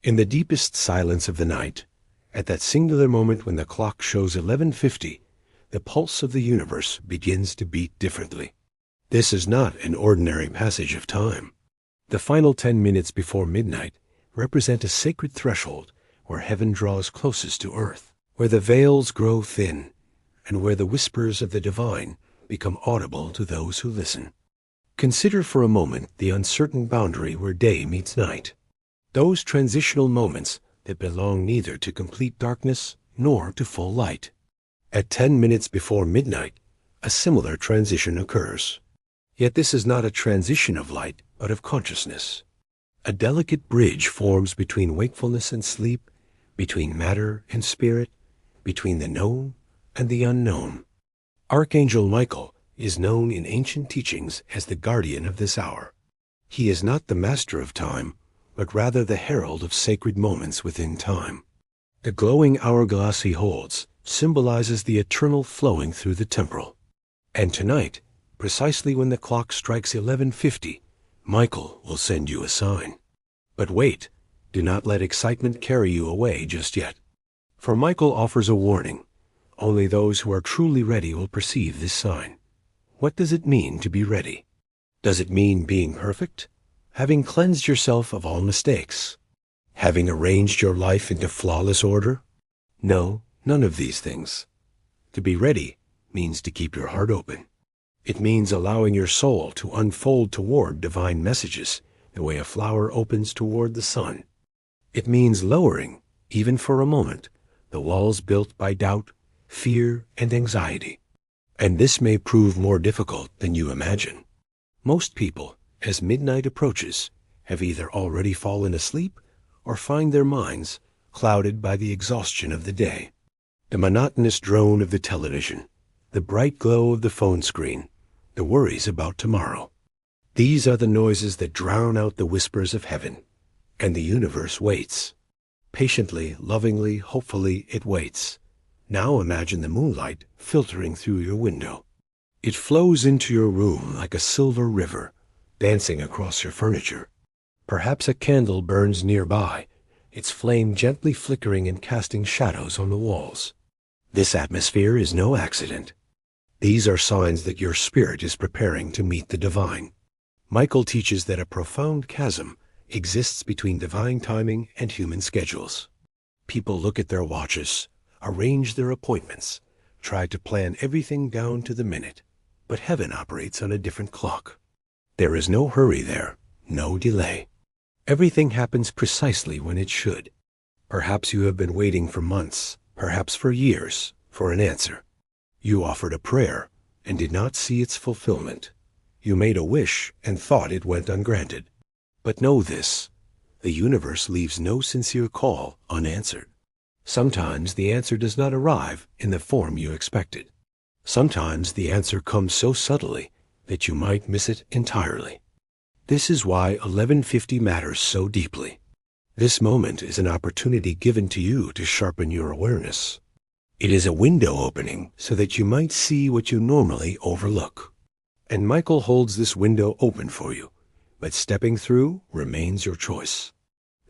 In the deepest silence of the night, at that singular moment when the clock shows 11:50, the pulse of the universe begins to beat differently. This is not an ordinary passage of time. The final 10 minutes before midnight represent a sacred threshold where heaven draws closest to earth, where the veils grow thin, and where the whispers of the divine become audible to those who listen. Consider for a moment the uncertain boundary where day meets night. Those transitional moments that belong neither to complete darkness nor to full light. At 10 minutes before midnight, a similar transition occurs. Yet this is not a transition of light, but of consciousness. A delicate bridge forms between wakefulness and sleep, between matter and spirit, between the known and the unknown. Archangel Michael is known in ancient teachings as the guardian of this hour. He is not the master of time, but rather the herald of sacred moments within time. The glowing hourglass he holds symbolizes the eternal flowing through the temporal. And tonight, precisely when the clock strikes 11:50, Michael will send you a sign. But wait, do not let excitement carry you away just yet. For Michael offers a warning. Only those who are truly ready will perceive this sign. What does it mean to be ready? Does it mean being perfect? Having cleansed yourself of all mistakes? Having arranged your life into flawless order? No, none of these things. To be ready means to keep your heart open. It means allowing your soul to unfold toward divine messages the way a flower opens toward the sun. It means lowering, even for a moment, the walls built by doubt, fear, and anxiety. And this may prove more difficult than you imagine. Most people, as midnight approaches, have either already fallen asleep or find their minds clouded by the exhaustion of the day. The monotonous drone of the television, the bright glow of the phone screen, the worries about tomorrow. These are the noises that drown out the whispers of heaven, and the universe waits. Patiently, lovingly, hopefully, it waits. Now imagine the moonlight filtering through your window. It flows into your room like a silver river, dancing across your furniture. Perhaps a candle burns nearby, its flame gently flickering and casting shadows on the walls. This atmosphere is no accident. These are signs that your spirit is preparing to meet the divine. Michael teaches that a profound chasm exists between divine timing and human schedules. People look at their watches, arrange their appointments, try to plan everything down to the minute, but heaven operates on a different clock. There is no hurry there, no delay. Everything happens precisely when it should. Perhaps you have been waiting for months, perhaps for years, for an answer. You offered a prayer and did not see its fulfillment. You made a wish and thought it went ungranted. But know this, the universe leaves no sincere call unanswered. Sometimes the answer does not arrive in the form you expected. Sometimes the answer comes so subtly that you might miss it entirely. This is why 11:50 matters so deeply. This moment is an opportunity given to you to sharpen your awareness. It is a window opening so that you might see what you normally overlook. And Michael holds this window open for you, but stepping through remains your choice.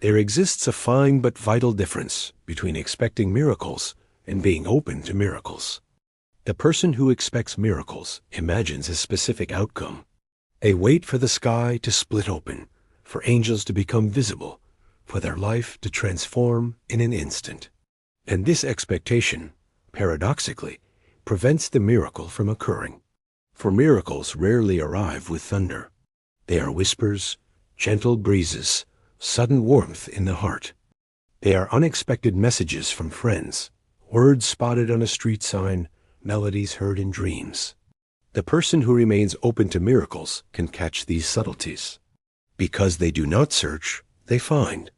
There exists a fine but vital difference between expecting miracles and being open to miracles. The person who expects miracles imagines a specific outcome. They wait for the sky to split open, for angels to become visible, for their life to transform in an instant. And this expectation, paradoxically, prevents the miracle from occurring. For miracles rarely arrive with thunder. They are whispers, gentle breezes, sudden warmth in the heart. They are unexpected messages from friends, words spotted on a street sign, melodies heard in dreams. The person who remains open to miracles can catch these subtleties. Because they do not search, they find.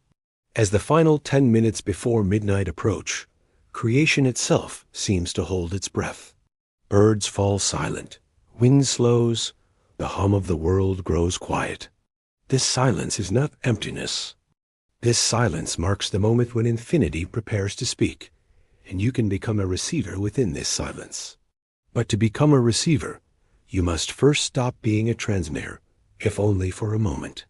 As the final 10 minutes before midnight approach, creation itself seems to hold its breath. Birds fall silent, wind slows, the hum of the world grows quiet. This silence is not emptiness. This silence marks the moment when infinity prepares to speak, and you can become a receiver within this silence. But to become a receiver, you must first stop being a transmitter, if only for a moment.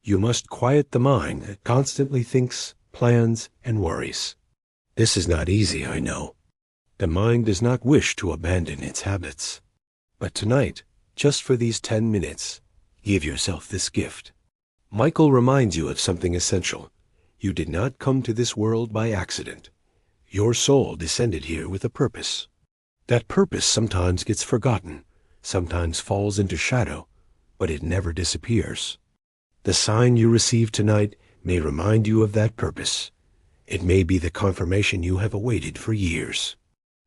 You must quiet the mind that constantly thinks, plans, and worries. This is not easy, I know. The mind does not wish to abandon its habits. But tonight, just for these 10 minutes, give yourself this gift. Michael reminds you of something essential. You did not come to this world by accident. Your soul descended here with a purpose. That purpose sometimes gets forgotten, sometimes falls into shadow, but it never disappears. The sign you receive tonight may remind you of that purpose. It may be the confirmation you have awaited for years.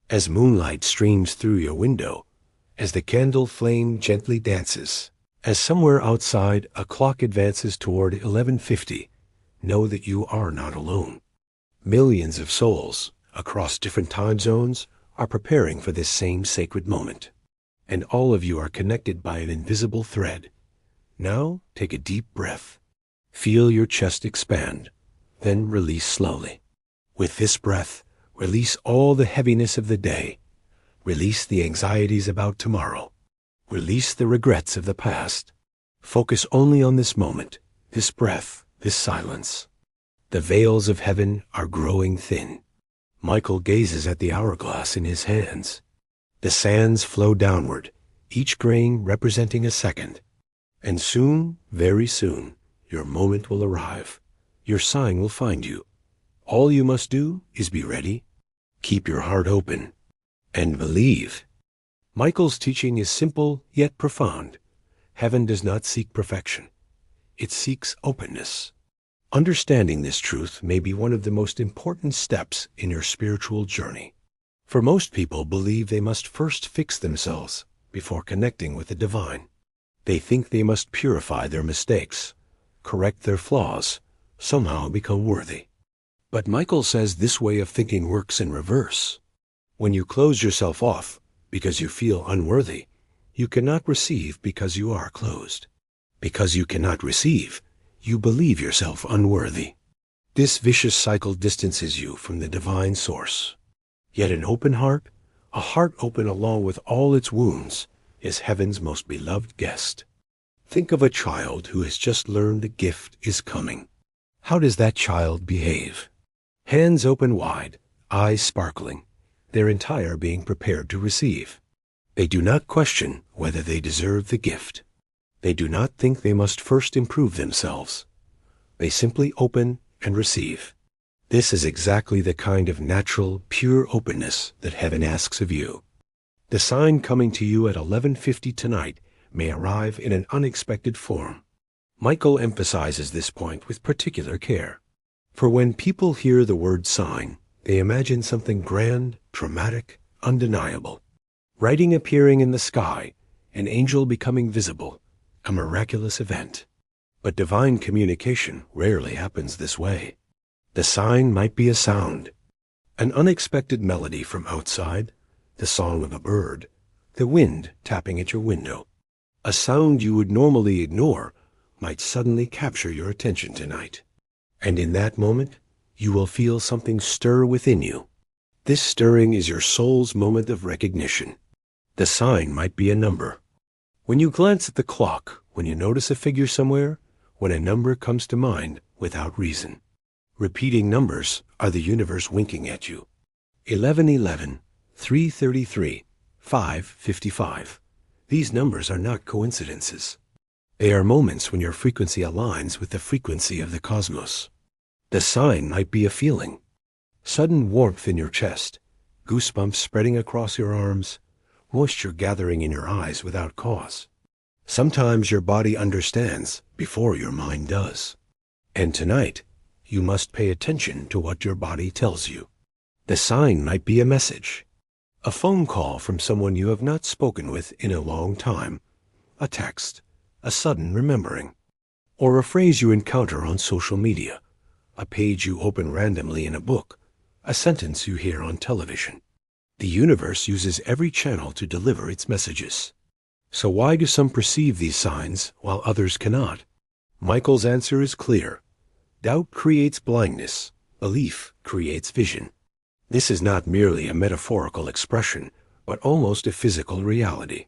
As moonlight streams through your window, as the candle flame gently dances, as somewhere outside a clock advances toward 11:50, know that you are not alone. Millions of souls across different time zones are preparing for this same sacred moment, and all of you are connected by an invisible thread. Now take a deep breath. Feel your chest expand, then release slowly. With this breath, release all the heaviness of the day. Release the anxieties about tomorrow. Release the regrets of the past. Focus only on this moment, this breath, this silence. The veils of heaven are growing thin. Michael gazes at the hourglass in his hands. The sands flow downward, each grain representing a second. And soon, very soon, your moment will arrive. Your sign will find you. All you must do is be ready, keep your heart open, and believe. Michael's teaching is simple yet profound. Heaven does not seek perfection. It seeks openness. Understanding this truth may be one of the most important steps in your spiritual journey. For most people believe they must first fix themselves before connecting with the divine. They think they must purify their mistakes, correct their flaws, somehow become worthy. But Michael says this way of thinking works in reverse. When you close yourself off because you feel unworthy, you cannot receive because you are closed. Because you cannot receive, you believe yourself unworthy. This vicious cycle distances you from the divine source. Yet an open heart, a heart open along with all its wounds, is heaven's most beloved guest. Think of a child who has just learned a gift is coming. How does that child behave? Hands open wide, eyes sparkling, their entire being prepared to receive. They do not question whether they deserve the gift. They do not think they must first improve themselves. They simply open and receive. This is exactly the kind of natural, pure openness that heaven asks of you. The sign coming to you at 11:50 tonight may arrive in an unexpected form. Michael emphasizes this point with particular care. For when people hear the word sign, they imagine something grand, dramatic, undeniable. Writing appearing in the sky, an angel becoming visible, a miraculous event. But divine communication rarely happens this way. The sign might be a sound, an unexpected melody from outside, the song of a bird, the wind tapping at your window. A sound you would normally ignore might suddenly capture your attention tonight. And in that moment, you will feel something stir within you. This stirring is your soul's moment of recognition. The sign might be a number. When you glance at the clock, when you notice a figure somewhere, when a number comes to mind without reason. Repeating numbers are the universe winking at you. 11:11, 3:33, 5:55. These numbers are not coincidences. They are moments when your frequency aligns with the frequency of the cosmos. The sign might be a feeling. Sudden warmth in your chest, goosebumps spreading across your arms, moisture gathering in your eyes without cause. Sometimes your body understands before your mind does. And tonight, you must pay attention to what your body tells you. The sign might be a message, a phone call from someone you have not spoken with in a long time, a text, a sudden remembering, or a phrase you encounter on social media, a page you open randomly in a book, a sentence you hear on television. The universe uses every channel to deliver its messages. So why do some perceive these signs while others cannot? Michael's answer is clear. Doubt creates blindness. Belief creates vision. This is not merely a metaphorical expression, but almost a physical reality.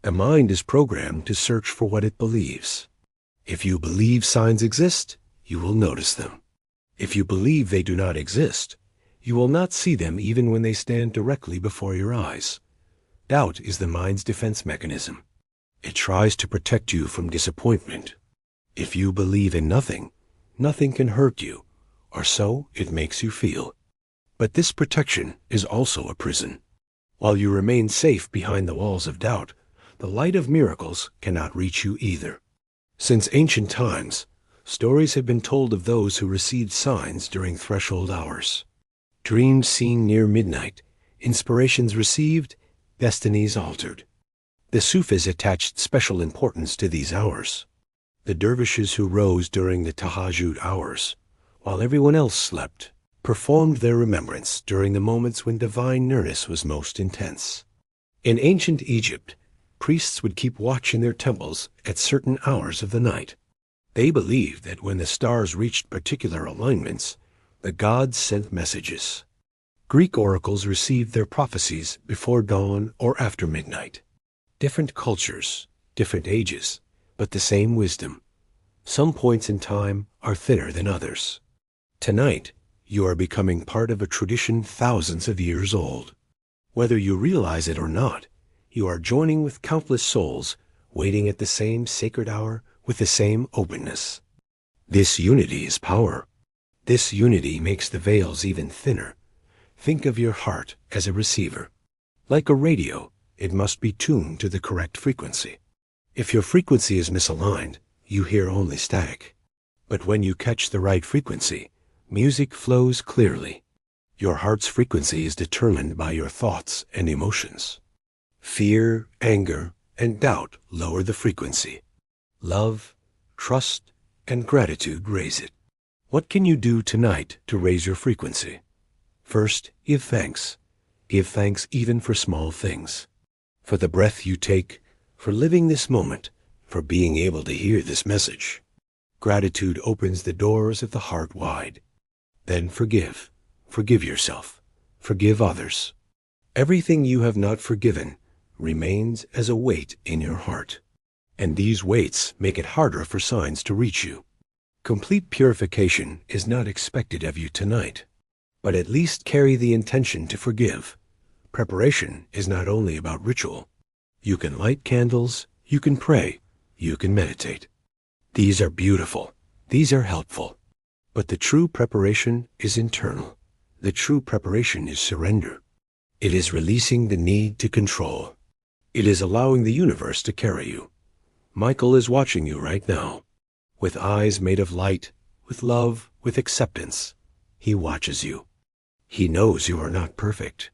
The mind is programmed to search for what it believes. If you believe signs exist, you will notice them. If you believe they do not exist, you will not see them even when they stand directly before your eyes. Doubt is the mind's defense mechanism. It tries to protect you from disappointment. If you believe in nothing, nothing can hurt you, or so it makes you feel. But this protection is also a prison. While you remain safe behind the walls of doubt, the light of miracles cannot reach you either. Since ancient times, stories have been told of those who received signs during threshold hours. Dreams seen near midnight, inspirations received, destinies altered. The Sufis attached special importance to these hours. The dervishes who rose during the tahajjud hours, while everyone else slept, performed their remembrance during the moments when divine nearness was most intense. In ancient Egypt, priests would keep watch in their temples at certain hours of the night. They believed that when the stars reached particular alignments, the gods sent messages. Greek oracles received their prophecies before dawn or after midnight. Different cultures, different ages, but the same wisdom. Some points in time are thinner than others. Tonight, you are becoming part of a tradition thousands of years old. Whether you realize it or not, you are joining with countless souls waiting at the same sacred hour with the same openness. This unity is power. This unity makes the veils even thinner. Think of your heart as a receiver. Like a radio, it must be tuned to the correct frequency. If your frequency is misaligned, you hear only static. But when you catch the right frequency, music flows clearly. Your heart's frequency is determined by your thoughts and emotions. Fear, anger, and doubt lower the frequency. Love, trust, and gratitude raise it. What can you do tonight to raise your frequency? First, give thanks. Give thanks even for small things. For the breath you take, for living this moment, for being able to hear this message. Gratitude opens the doors of the heart wide. Then forgive. Forgive yourself. Forgive others. Everything you have not forgiven remains as a weight in your heart. And these weights make it harder for signs to reach you. Complete purification is not expected of you tonight, but at least carry the intention to forgive. Preparation is not only about ritual. You can light candles, you can pray, you can meditate. These are beautiful. These are helpful. But the true preparation is internal. The true preparation is surrender. It is releasing the need to control. It is allowing the universe to carry you. Michael is watching you right now. With eyes made of light, with love, with acceptance. He watches you. He knows you are not perfect.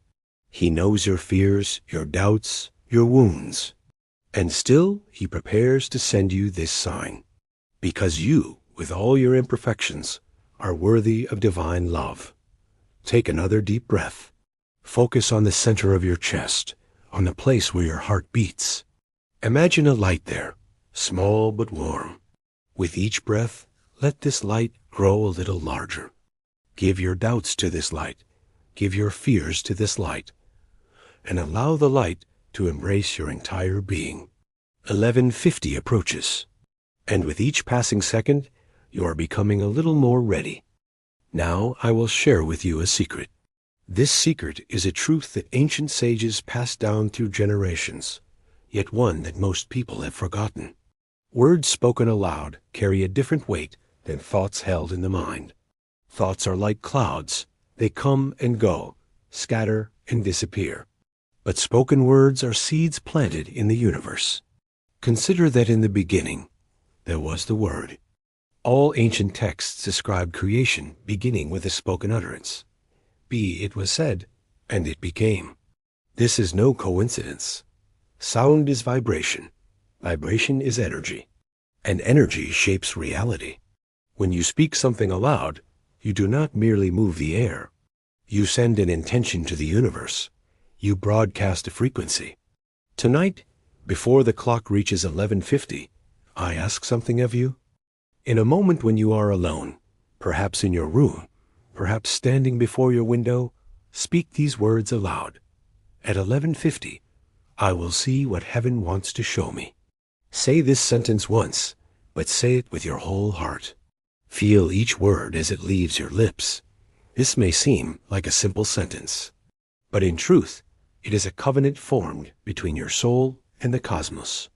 He knows your fears, your doubts, your wounds. And still, he prepares to send you this sign. Because you, with all your imperfections, are worthy of divine love. Take another deep breath. Focus on the center of your chest, on the place where your heart beats. Imagine a light there, small but warm. With each breath, let this light grow a little larger. Give your doubts to this light. Give your fears to this light. And allow the light to embrace your entire being. 11:50 approaches. And with each passing second, you are becoming a little more ready. Now I will share with you a secret. This secret is a truth that ancient sages passed down through generations, yet one that most people have forgotten. Words spoken aloud carry a different weight than thoughts held in the mind. Thoughts are like clouds. They come and go, scatter and disappear. But spoken words are seeds planted in the universe. Consider that in the beginning, there was the Word. All ancient texts describe creation beginning with a spoken utterance. Be it was said, and it became. This is no coincidence. Sound is vibration. Vibration is energy. And energy shapes reality. When you speak something aloud, you do not merely move the air. You send an intention to the universe. You broadcast a frequency. Tonight, before the clock reaches 11:50, I ask something of you. In a moment when you are alone, perhaps in your room, perhaps standing before your window, speak these words aloud. At 11:50, I will see what heaven wants to show me. Say this sentence once, but say it with your whole heart. Feel each word as it leaves your lips. This may seem like a simple sentence, but in truth, it is a covenant formed between your soul and the cosmos.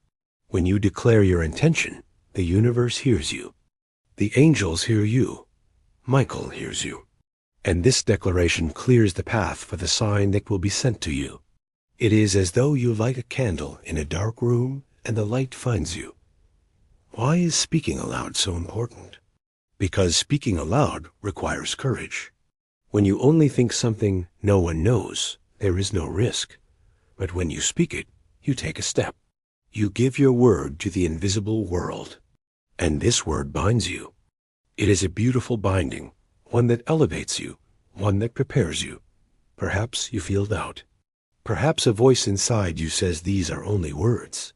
When you declare your intention, the universe hears you. The angels hear you. Michael hears you. And this declaration clears the path for the sign that will be sent to you. It is as though you light a candle in a dark room and the light finds you. Why is speaking aloud so important? Because speaking aloud requires courage. When you only think something no one knows, there is no risk. But when you speak it, you take a step. You give your word to the invisible world. And this word binds you. It is a beautiful binding, one that elevates you, one that prepares you. Perhaps you feel doubt. Perhaps a voice inside you says these are only words.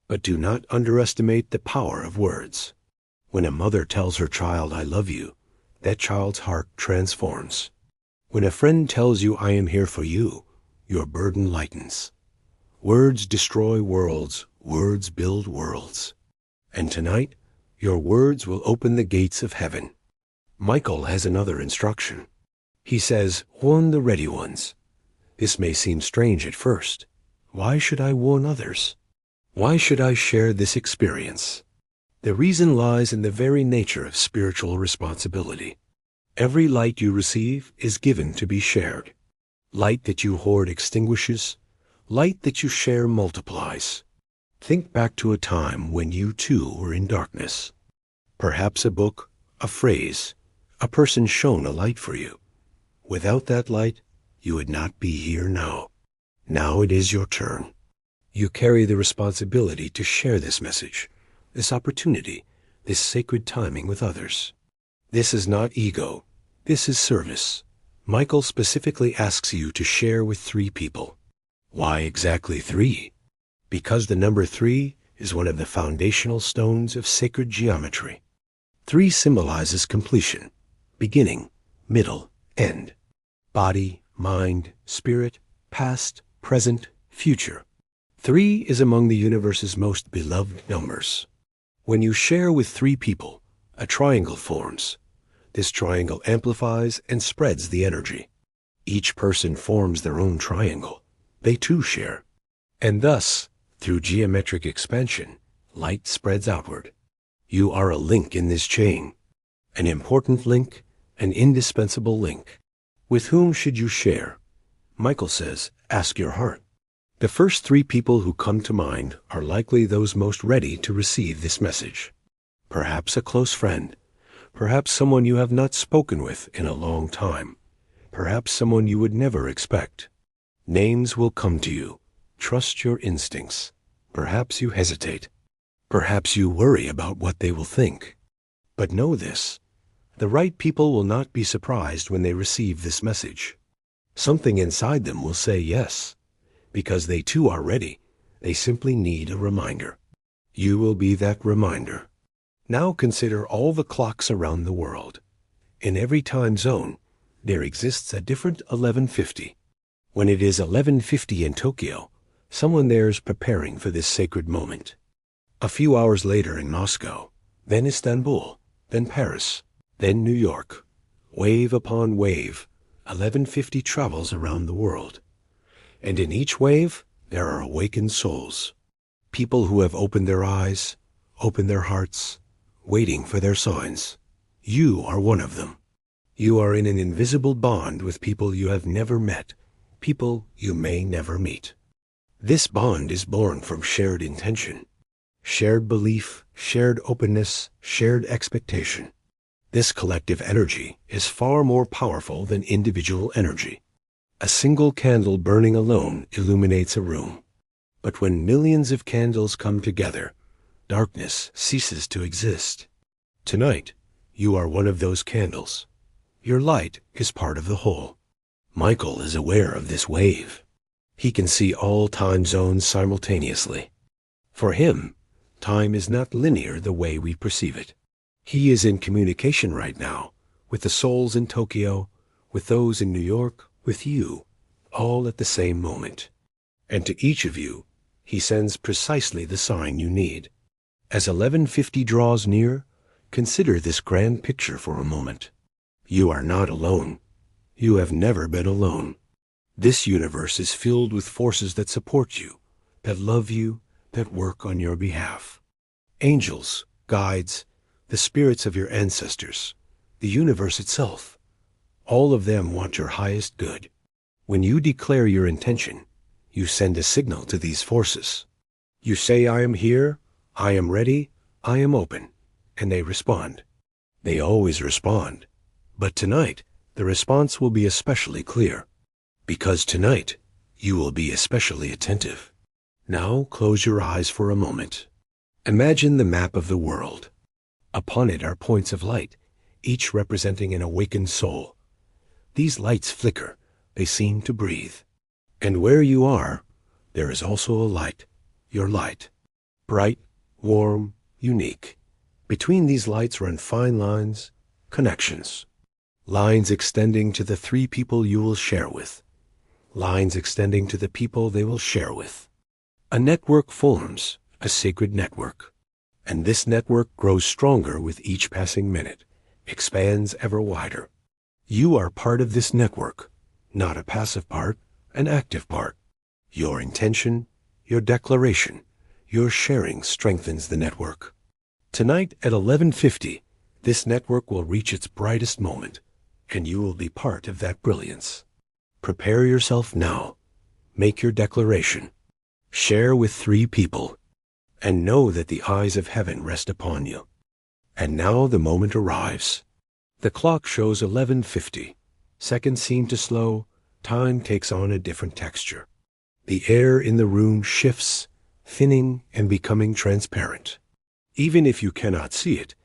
But do not underestimate the power of words. When a mother tells her child, "I love you," that child's heart transforms. When a friend tells you, "I am here for you," your burden lightens. Words destroy worlds. Words build worlds. And tonight, your words will open the gates of heaven. Michael has another instruction. He says, "Warn the ready ones." This may seem strange at first. Why should I warn others? Why should I share this experience? The reason lies in the very nature of spiritual responsibility. Every light you receive is given to be shared. Light that you hoard extinguishes. Light that you share multiplies. Think back to a time when you too were in darkness. Perhaps a book, a phrase, a person shone a light for you. Without that light, you would not be here now. Now it is your turn. You carry the responsibility to share this message, this opportunity, this sacred timing with others. This is not ego. This is service. Michael specifically asks you to share with 3 people. Why exactly 3? Because the number 3 is one of the foundational stones of sacred geometry. 3 symbolizes completion, beginning, middle, end. Body, mind, spirit, past, present, future. 3 is among the universe's most beloved numbers. When you share with 3 people, a triangle forms. This triangle amplifies and spreads the energy. Each person forms their own triangle. They too share. And thus, through geometric expansion, light spreads outward. You are a link in this chain. An important link, an indispensable link. With whom should you share? Michael says, ask your heart. The first 3 people who come to mind are likely those most ready to receive this message. Perhaps a close friend. Perhaps someone you have not spoken with in a long time. Perhaps someone you would never expect. Names will come to you. Trust your instincts. Perhaps you hesitate. Perhaps you worry about what they will think. But know this. The right people will not be surprised when they receive this message. Something inside them will say yes. Because they too are ready. They simply need a reminder. You will be that reminder. Now consider all the clocks around the world. In every time zone, there exists a different 1150. When it is 1150 in Tokyo, someone there is preparing for this sacred moment. A few hours later in Moscow, then Istanbul, then Paris, then New York. Wave upon wave, 1150 travels around the world. And in each wave, there are awakened souls. People who have opened their eyes, opened their hearts, waiting for their signs. You are one of them. You are in an invisible bond with people you have never met, people you may never meet. This bond is born from shared intention, shared belief, shared openness, shared expectation. This collective energy is far more powerful than individual energy. A single candle burning alone illuminates a room. But when millions of candles come together, darkness ceases to exist. Tonight, you are one of those candles. Your light is part of the whole. Michael is aware of this wave. He can see all time zones simultaneously. For him, time is not linear the way we perceive it. He is in communication right now with the souls in Tokyo, with those in New York, with you, all at the same moment. And to each of you, he sends precisely the sign you need. As 1150 draws near, Consider this grand picture for a moment. You are not alone. You have never been alone. This universe is filled with forces that support you, that love you, that work on your behalf. Angels, guides, the spirits of your ancestors, the universe itself. All of them want your highest good. When you declare your intention, you send a signal to these forces. You say, I am here, I am ready, I am open, and they respond. They always respond. But tonight, the response will be especially clear. Because tonight, you will be especially attentive. Now close your eyes for a moment. Imagine the map of the world. Upon it are points of light, each representing an awakened soul. These lights flicker, they seem to breathe. And where you are, there is also a light, your light. Bright, warm, unique. Between these lights run fine lines, connections. Lines extending to the 3 people you will share with. Lines extending to the people they will share with. A network forms, a sacred network. And this network grows stronger with each passing minute, expands ever wider. You are part of this network, not a passive part, an active part. Your intention, your declaration, your sharing strengthens the network. Tonight at 11:50, this network will reach its brightest moment, and you will be part of that brilliance. Prepare yourself now. Make your declaration. Share with 3 people, and know that the eyes of heaven rest upon you. And now the moment arrives. The clock shows 11:50. Seconds seem to slow. Time takes on a different texture. The air in the room shifts, thinning and becoming transparent. Even if you cannot see it,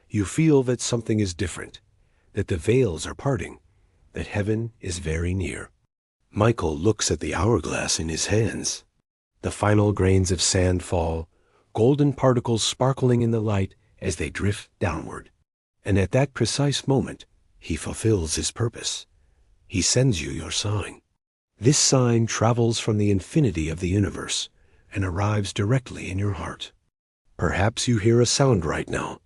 you feel that something is different, that the veils are parting, that heaven is very near. Michael looks at the hourglass in his hands. The final grains of sand fall, golden particles sparkling in the light as they drift downward. And at that precise moment, he fulfills his purpose. He sends you your sign. This sign travels from the infinity of the universe and arrives directly in your heart. Perhaps you hear a sound right now,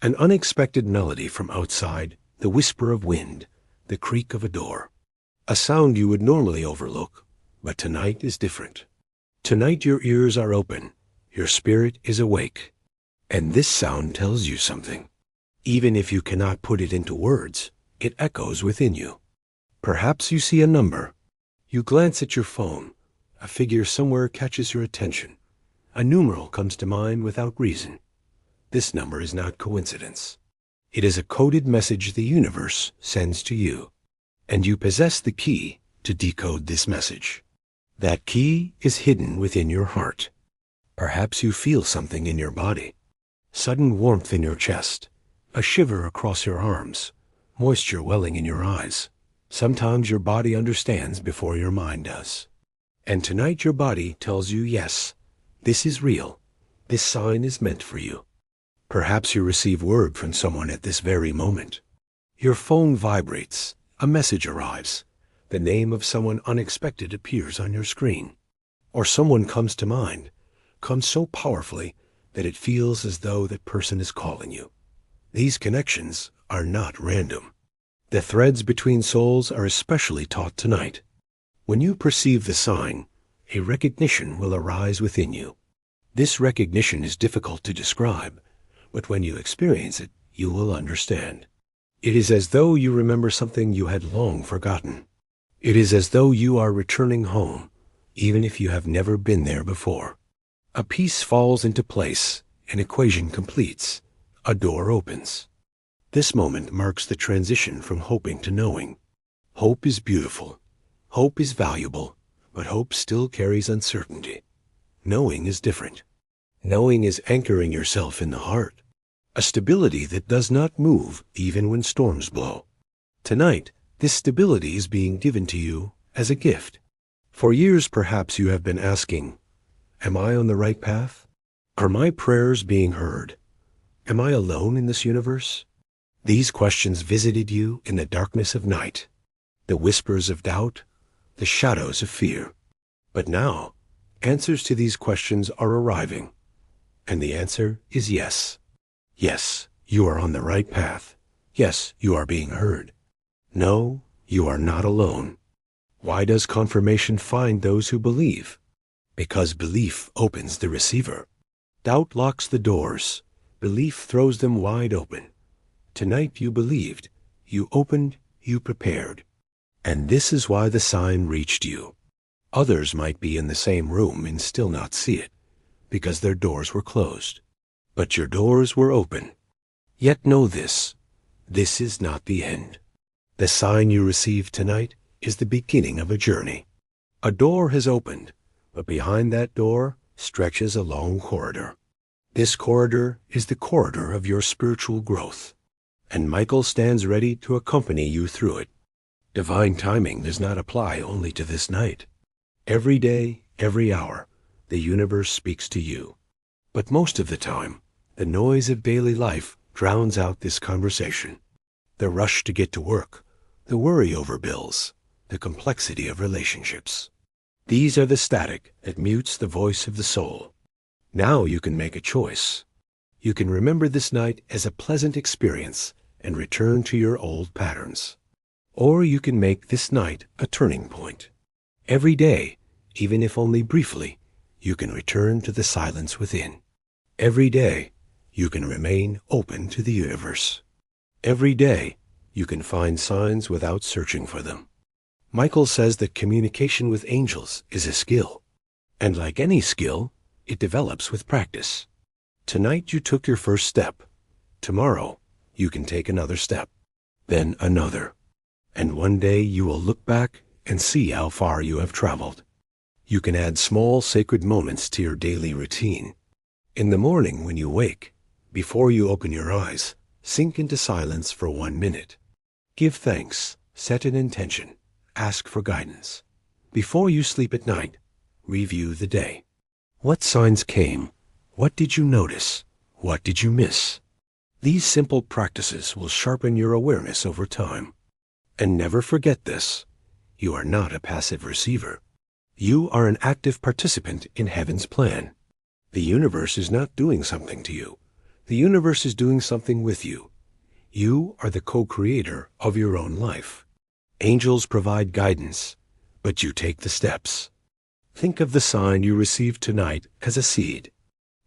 an unexpected melody from outside, the whisper of wind, the creak of a door. A sound you would normally overlook, but tonight is different. Tonight your ears are open, your spirit is awake, and this sound tells you something. Even if you cannot put it into words, it echoes within you. Perhaps you see a number. You glance at your phone. A figure somewhere catches your attention. A numeral comes to mind without reason. This number is not coincidence. It is a coded message the universe sends to you, and you possess the key to decode this message. That key is hidden within your heart. Perhaps you feel something in your body. Sudden warmth in your chest, a shiver across your arms, moisture welling in your eyes. Sometimes your body understands before your mind does. And tonight your body tells you, yes, this is real. This sign is meant for you. Perhaps you receive word from someone at this very moment. Your phone vibrates. A message arrives. The name of someone unexpected appears on your screen. Or someone comes to mind, comes so powerfully that it feels as though that person is calling you. These connections are not random. The threads between souls are especially taut tonight. When you perceive the sign, a recognition will arise within you. This recognition is difficult to describe, but when you experience it, you will understand. It is as though you remember something you had long forgotten. It is as though you are returning home, even if you have never been there before. A piece falls into place, an equation completes, a door opens. This moment marks the transition from hoping to knowing. Hope is beautiful. Hope is valuable, but hope still carries uncertainty. Knowing is different. Knowing is anchoring yourself in the heart, a stability that does not move even when storms blow. Tonight, this stability is being given to you as a gift. For years perhaps you have been asking, am I on the right path? Are my prayers being heard? Am I alone in this universe? These questions visited you in the darkness of night, the whispers of doubt, the shadows of fear. But now, answers to these questions are arriving, and the answer is yes. Yes, You are on the right path. Yes, you are being heard. No, you are not alone. Why does confirmation find those who believe? Because belief opens the receiver. Doubt locks the doors. Belief throws them wide open. Tonight you believed. You opened. You prepared. And this is why the sign reached you. Others might be in the same room and still not see it, because their doors were closed. But your doors were open. Yet know this. This is not the end. The sign you received tonight is the beginning of a journey. A door has opened, but behind that door stretches a long corridor. This corridor is the corridor of your spiritual growth, and Michael stands ready to accompany you through it. Divine timing does not apply only to this night. Every day, every hour, the universe speaks to you. But most of the time, the noise of daily life drowns out this conversation. The rush to get to work, the worry over bills, the complexity of relationships. These are the static that mutes the voice of the soul. Now you can make a choice. You can remember this night as a pleasant experience and return to your old patterns. Or you can make this night a turning point. Every day, even if only briefly, you can return to the silence within. Every day, you can remain open to the universe. Every day, you can find signs without searching for them. Michael says that communication with angels is a skill. And like any skill, it develops with practice. Tonight you took your first step. Tomorrow, you can take another step. Then another. And one day you will look back and see how far you have traveled. You can add small sacred moments to your daily routine. In the morning when you wake, before you open your eyes, sink into silence for 1 minute. Give thanks, set an intention, ask for guidance. Before you sleep at night, review the day. What signs came? What did you notice? What did you miss? These simple practices will sharpen your awareness over time. And never forget this. You are not a passive receiver. You are an active participant in heaven's plan. The universe is not doing something to you. The universe is doing something with you. You are the co-creator of your own life. Angels provide guidance, but you take the steps. Think of the sign you received tonight as a seed.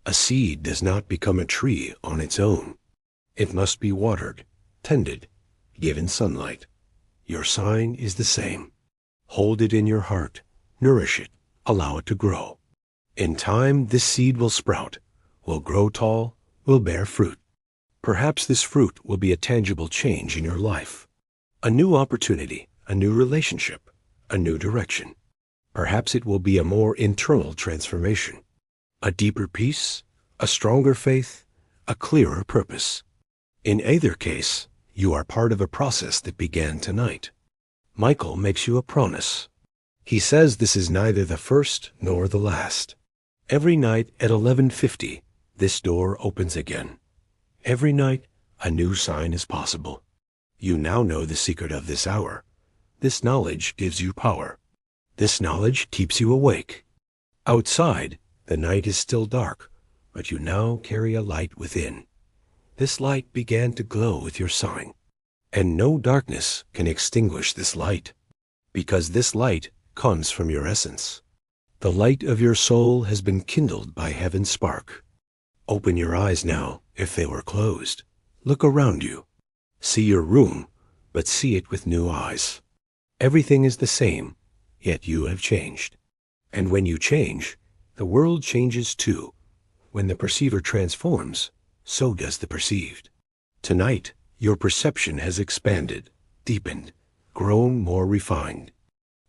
A seed does not become a tree on its own. It must be watered, tended, given sunlight. Your sign is the same. Hold it in your heart, nourish it, allow it to grow. In time, this seed will sprout, will grow tall, will bear fruit. Perhaps this fruit will be a tangible change in your life. A new opportunity, a new relationship, a new direction. Perhaps it will be a more internal transformation. A deeper peace, a stronger faith, a clearer purpose. In either case, you are part of a process that began tonight. Michael makes you a promise. He says this is neither the first nor the last. Every night at 11:50, this door opens again. Every night, a new sign is possible. You now know the secret of this hour. This knowledge gives you power. This knowledge keeps you awake. Outside, the night is still dark, but you now carry a light within. This light began to glow with your sign, and no darkness can extinguish this light, because this light comes from your essence. The light of your soul has been kindled by heaven's spark. Open your eyes now, if they were closed. Look around you. See your room, but see it with new eyes. Everything is the same, yet you have changed. And when you change, the world changes too. When the perceiver transforms, so does the perceived. Tonight, your perception has expanded, deepened, grown more refined.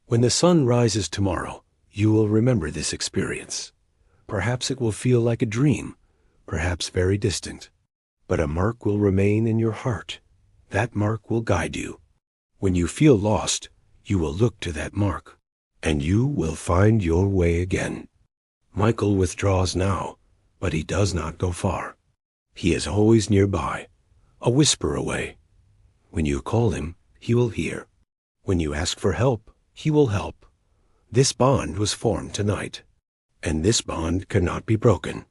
When the sun rises tomorrow, you will remember this experience. Perhaps it will feel like a dream, perhaps very distant. But a mark will remain in your heart. That mark will guide you. When you feel lost, you will look to that mark, and you will find your way again. Michael withdraws now, but he does not go far. He is always nearby, a whisper away. When you call him, he will hear. When you ask for help, he will help. This bond was formed tonight, and this bond cannot be broken.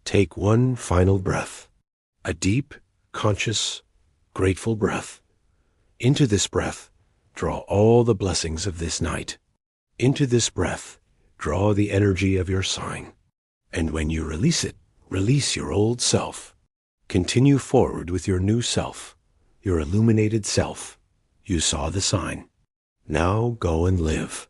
Take one final breath, a deep, conscious, grateful breath. Into this breath, draw all the blessings of this night. Into this breath, draw the energy of your sign. And when you release it, release your old self. Continue forward with your new self, your illuminated self. You saw the sign. Now go and live.